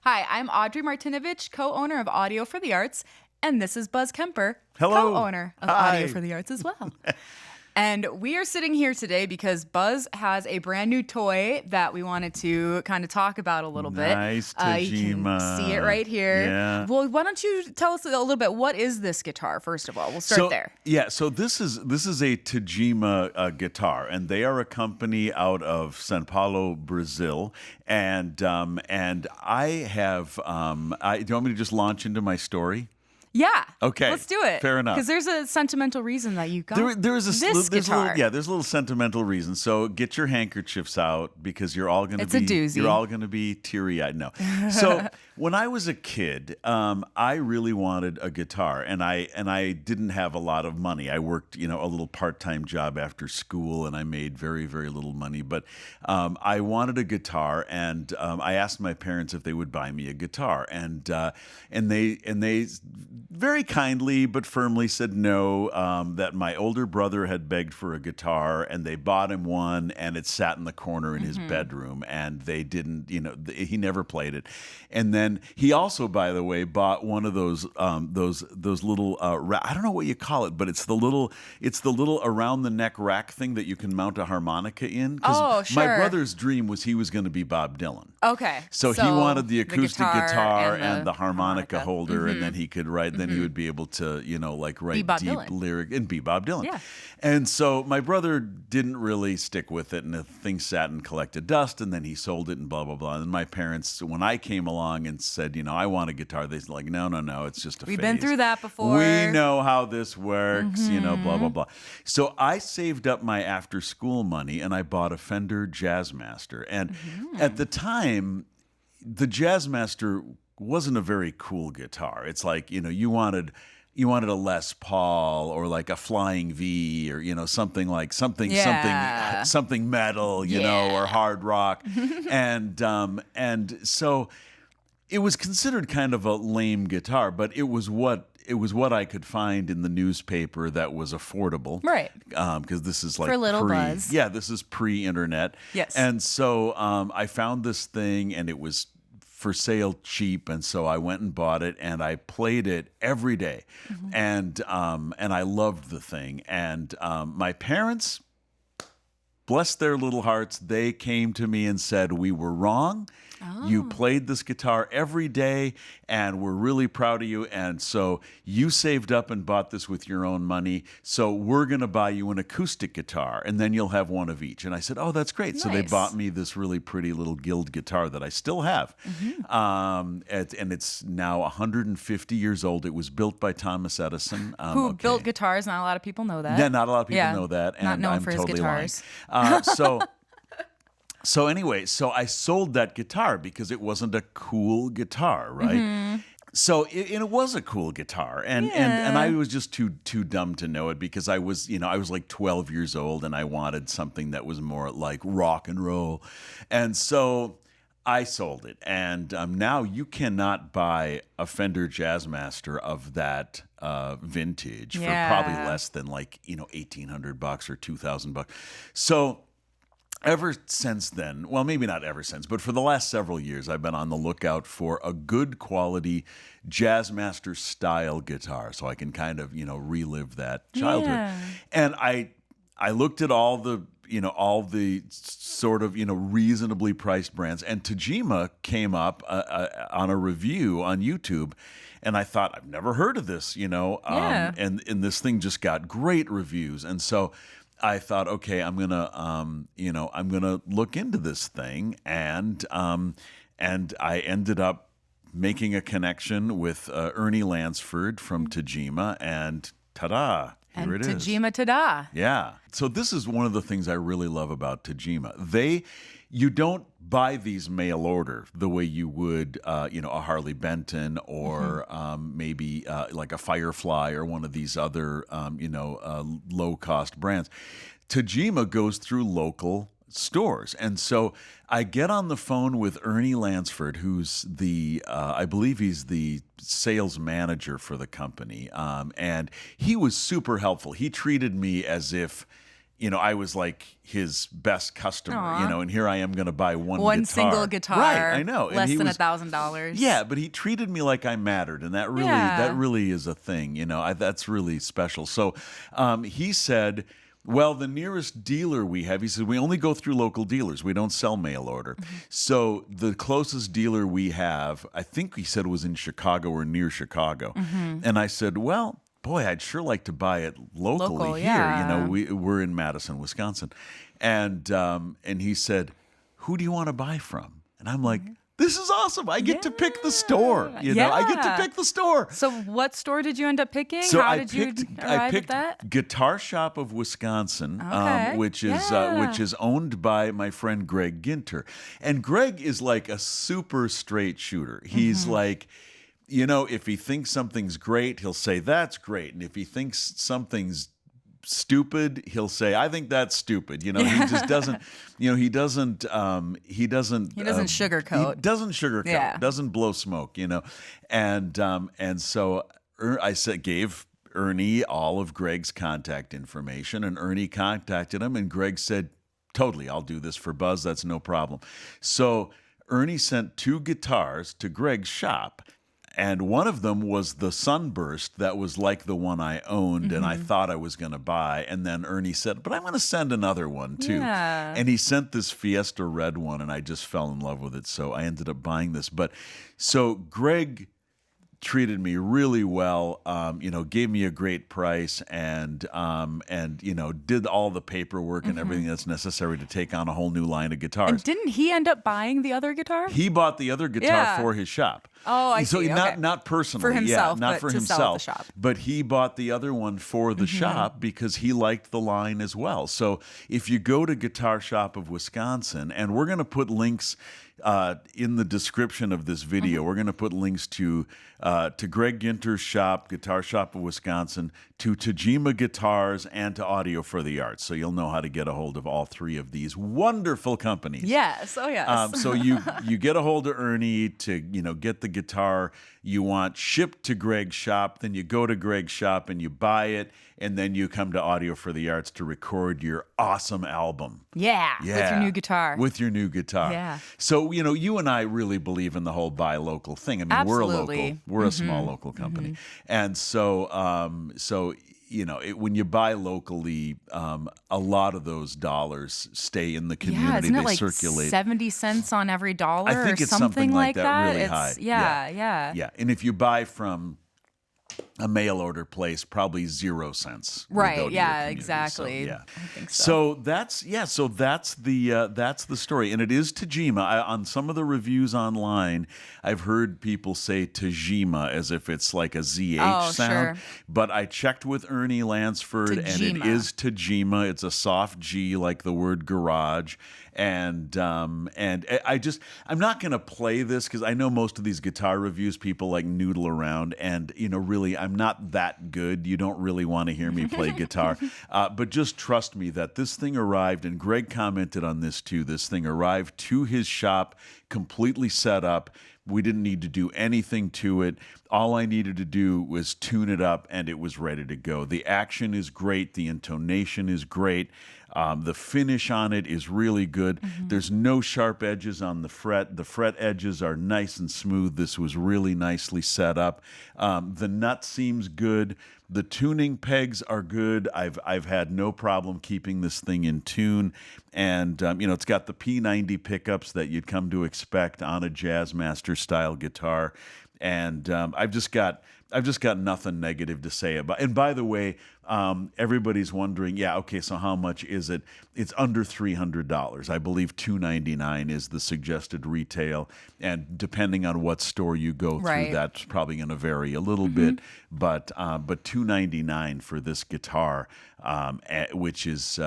Hi, I'm Audrey Martinovich, co-owner of Audio for the Arts, and this is Buzz Kemper, Hello. co-owner of Hi. Audio for the Arts as well. And we are sitting here today because Buzz has a brand new toy that we wanted to kind of talk about a little bit. Nice You can Tajima. see it right here. Yeah. Well, why don't you tell us a little bit, what is this guitar, first of all? We'll start there. Yeah, so this is a Tagima guitar, and they are a company out of São Paulo, Brazil. And I have do you want me to just launch into my story? Yeah. Okay. Let's do it. Fair enough. Because there's a sentimental reason that you got There is this guitar. There's a little sentimental reason. So get your handkerchiefs out because you're all going to be. It's a doozy. You're all going to be teary-eyed. No. So when I was a kid, I really wanted a guitar, and I didn't have a lot of money. I worked, a little part-time job after school, and I made very, very little money. But I wanted a guitar, and I asked my parents if they would buy me a guitar, and they very kindly but firmly said no, that my older brother had begged for a guitar and they bought him one and it sat in the corner in his bedroom and they didn't, he never played it. And then he also, by the way, bought one of those little, I don't know what you call it, but it's the little around the neck rack thing that you can mount a harmonica in. Oh, sure. My brother's dream was he was going to be Bob Dylan. Okay. So he wanted the acoustic guitar and the harmonica holder, and then he could write. Then he would be able to, write Bob deep Dylan. lyric and be Bob Dylan. Yeah. And so my brother didn't really stick with it, and the thing sat and collected dust, and then he sold it and blah blah blah. And my parents, when I came along and said, I want a guitar, they're like, no, it's just a phase. We've been through that before. We know how this works, blah blah blah. So I saved up my after school money and I bought a Fender Jazzmaster, and at the time, the Jazzmaster wasn't a very cool guitar. It's like, you wanted a Les Paul or like a Flying V or, something metal, or hard rock. and so it was considered kind of a lame guitar, but it was what I could find in the newspaper that was affordable. Right. Because this is like For little Buzz. Yeah, this is pre-internet. Yes. And so I found this thing and it was for sale cheap, and so I went and bought it and I played it every day. And I loved the thing. And my parents, bless their little hearts, they came to me and said, we were wrong. You played this guitar every day, and we're really proud of you. And so you saved up and bought this with your own money. So we're going to buy you an acoustic guitar, and then you'll have one of each. And I said, oh, that's great. Nice. So they bought me this really pretty little Guild guitar that I still have. And it's now 150 years old. It was built by Thomas Edison. Who built guitars. Not a lot of people know that. Yeah, not a lot of people know that. And not known I'm for totally his guitars. lying. So anyway, I sold that guitar because it wasn't a cool guitar, right? So it was a cool guitar, and I was just too dumb to know it because I was like 12 years old and I wanted something that was more like rock and roll, and so I sold it. And now you cannot buy a Fender Jazzmaster of that vintage for probably less than like $1,800 or $2,000. So ever since then, well, maybe not ever since, but for the last several years, I've been on the lookout for a good quality Jazzmaster style guitar so I can kind of, relive that childhood. Yeah. And I looked at all the sort of, reasonably priced brands, and Tajima came up on a review on YouTube. And I thought, I've never heard of this, and this thing just got great reviews. And so I thought, okay, I'm gonna look into this thing, and I ended up making a connection with Ernie Lansford from Tajima, and ta-da, here it is. Tajima ta-da. Yeah. So this is one of the things I really love about Tajima. You don't buy these mail order the way you would, a Harley Benton or maybe like a Firefly or one of these other, low-cost brands. Tajima goes through local stores. And so I get on the phone with Ernie Lansford, who's I believe he's the sales manager for the company. And he was super helpful. He treated me as if I was like his best customer, Aw. and here I am going to buy one guitar. Single guitar. Right, I know. And Less he than was, $1,000. Yeah, but he treated me like I mattered, and that really is a thing, that's really special. So he said, well, the nearest dealer we have, he said, we only go through local dealers. We don't sell mail order. So the closest dealer we have, I think he said was in Chicago or near Chicago. And I said, well, boy, I'd sure like to buy it locally here. Yeah. We're in Madison, Wisconsin. And he said, who do you want to buy from? And I'm like, this is awesome. I get to pick the store. I get to pick the store. So what store did you end up picking? So How I did you arrive at that? Guitar Shop of Wisconsin, Okay. which is owned by my friend Greg Ginter. And Greg is like a super straight shooter. He's like, if he thinks something's great, he'll say that's great. And if he thinks something's stupid, he'll say, I think that's stupid. He just doesn't, he doesn't sugarcoat. He doesn't sugarcoat. Yeah. Doesn't blow smoke, And so I gave Ernie all of Greg's contact information, and Ernie contacted him, and Greg said, totally, I'll do this for Buzz. That's no problem. So Ernie sent 2 guitars to Greg's shop. And one of them was the Sunburst that was like the one I owned and I thought I was going to buy. And then Ernie said, but I'm going to send another one too. Yeah. And he sent this Fiesta Red one, and I just fell in love with it. So I ended up buying this. But so Greg treated me really well, gave me a great price, and did all the paperwork and everything that's necessary to take on a whole new line of guitars. And didn't he end up buying the other guitar? He bought the other guitar for his shop. Oh, I see. So Okay. not personally, for himself, not but for to himself, sell at the shop. but he bought the other one for the shop because he liked the line as well. So if you go to Guitar Shop of Wisconsin, and we're going to put links in the description of this video, we're going to put links to Greg Ginter's shop, Guitar Shop of Wisconsin, to Tajima Guitars, and to Audio for the Arts. So you'll know how to get a hold of all 3 of these wonderful companies. Yes. Oh, yes. So you get a hold of Ernie to get the guitar you want shipped to Greg's shop. Then you go to Greg's shop and you buy it, and then you come to Audio for the Arts to record your awesome album. Yeah. With your new guitar. With your new guitar. Yeah. So you and I really believe in the whole buy local thing. I mean, Absolutely. we're a small local company, and so when you buy locally, a lot of those dollars stay in the community. Yeah, isn't it they like circulate. 70 cents on every dollar? I think or it's something like that. Really it's, high. Yeah. Yeah, and if you buy from a mail order place, probably 0 cents. will Right. go to your Yeah. community. Exactly. So, yeah. I think so. So that's the story, and it is Tajima. On some of the reviews online, I've heard people say Tajima as if it's like a ZH sound. Sure. But I checked with Ernie Lansford, and it Tajima. is Tajima. It's a soft G, like the word garage. And I'm not going to play this because I know most of these guitar reviews people like noodle around, and really I'm not that good. You don't really want to hear me play guitar, but just trust me that this thing arrived, and Greg commented on this too. This thing arrived to his shop completely set up. We didn't need to do anything to it. All I needed to do was tune it up, and it was ready to go. The action is great. The intonation is great. The finish on it is really good. There's no sharp edges on the fret. The fret edges are nice and smooth. This was really nicely set up. The nut seems good. The tuning pegs are good. I've had no problem keeping this thing in tune, and it's got the P90 pickups that you'd come to expect on a Jazzmaster style guitar, and I've just got nothing negative to say about. And by the way, everybody's wondering, so how much is it? It's under $300. I believe $299 is the suggested retail, and depending on what store you go through, Right. that's probably going to vary a little bit. But $299 for this guitar, which is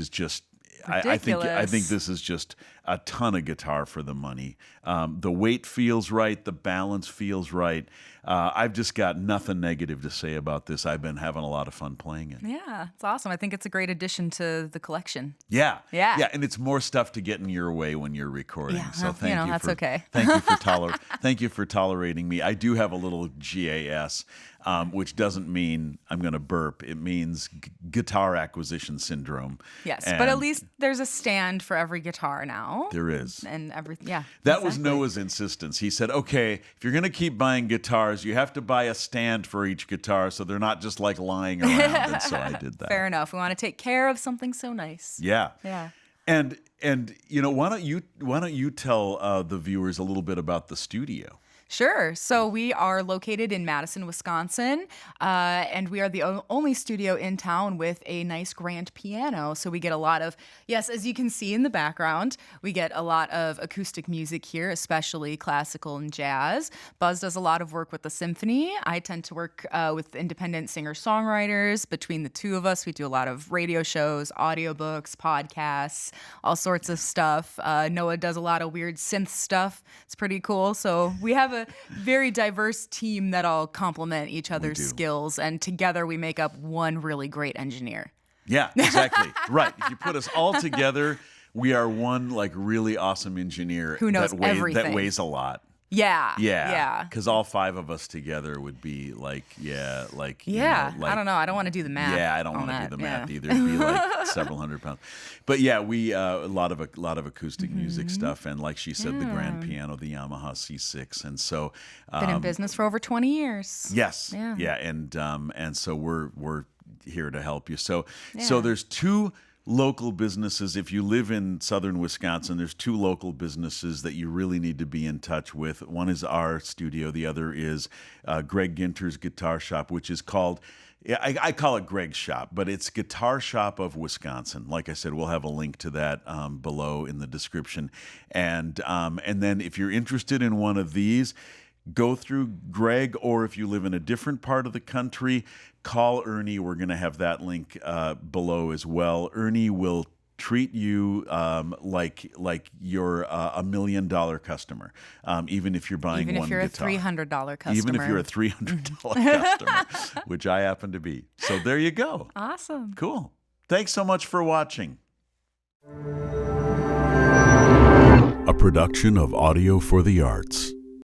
just. I think this is just a ton of guitar for the money. The weight feels right. The balance feels right. I've just got nothing negative to say about this. I've been having a lot of fun playing it. Yeah, it's awesome. I think it's a great addition to the collection. Yeah. Yeah. Yeah, and it's more stuff to get in your way when you're recording. Yeah, So well, thank you that's for okay. thank you for tolerating me. I do have a little GAS. which doesn't mean I'm going to burp. It means guitar acquisition syndrome. Yes, And but at least there's a stand for every guitar now. there is. And everything. Yeah. That was Noah's insistence. He said, okay, if you're going to keep buying guitars, you have to buy a stand for each guitar so they're not just like lying around. And so I did that. Fair enough. We want to take care of something so nice. Yeah. Yeah. And why don't you tell the viewers a little bit about the studio? Sure. So we are located in Madison, Wisconsin, and we are the only studio in town with a nice grand piano. So we get a lot of, yes, as you can see in the background, we get a lot of acoustic music here, especially classical and jazz. Buzz does a lot of work with the symphony. I tend to work with independent singer-songwriters. Between the two of us, we do a lot of radio shows, audiobooks, podcasts, all sorts of stuff. Noah does a lot of weird synth stuff. It's pretty cool. So we have a very diverse team that all complement each other's skills, and together we make up one really great engineer. Yeah, exactly. Right. If you put us all together, we are one like really awesome engineer who knows everything. That weighs a lot. Yeah. Yeah. Because all 5 of us together would be like, I don't know. I don't want to do the math. Yeah, I don't want to do the math either. It'd be like several hundred pounds. But yeah, we a lot of acoustic music stuff, and like she said, the grand piano, the Yamaha C6, and so been in business for over 20 years. Yes. Yeah. And so we're here to help you. So there's 2 local businesses. If you live in southern Wisconsin, there's 2 local businesses that you really need to be in touch with. One is our studio. The other is Greg Ginter's Guitar Shop, which is called, I call it Greg's Shop, but it's Guitar Shop of Wisconsin. Like I said, we'll have a link to that below in the description. And then if you're interested in one of these, go through Greg, or if you live in a different part of the country, call Ernie. We're going to have that link below as well. Ernie will treat you like you're a $1 million customer, even if you're buying one guitar. Even if you're a $300 customer. Even if you're a $300 customer, which I happen to be. So there you go. Awesome. Cool. Thanks so much for watching. A production of Audio for the Arts.